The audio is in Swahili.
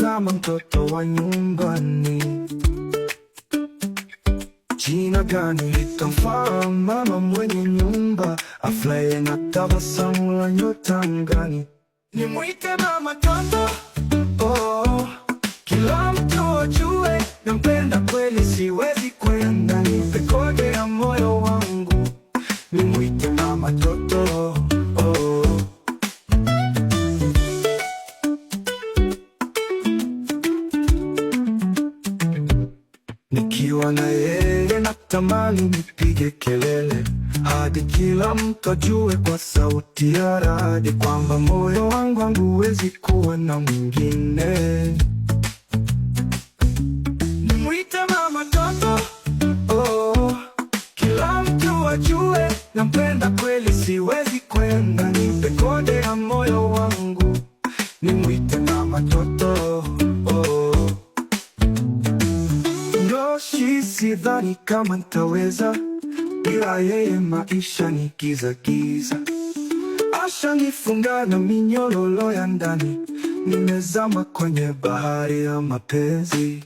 kama mtoto wa nyumbani. Jina gani litamfaa mama mwenye nyumba, afurahi na tabasamu la nyota angani? Nimwite mama Toto, oh, kila mtu ajue nampenda kweli, siwezi kwenda, nipe kode ya moyo wangu. Nimwite mama Toto, oh. Nikiwa na yeye natamani nipige kelele hadi kila mtu ajue kwa sauti ya radi kwamba moyo wangu hauwezi kuwa na mwingine. Nimwite mama Toto, oh, kila mtu ajue nampenda kweli, siwezi kwenda, nipe kode ya moyo wangu. Nimwite mama Toto, oh. Yoshi, sidhani kama nitaweza bila yeye, maisha ni giza giza. Ashanifunga na minyororo ya ndani, nimezama kwenye bahari ya mapenzi.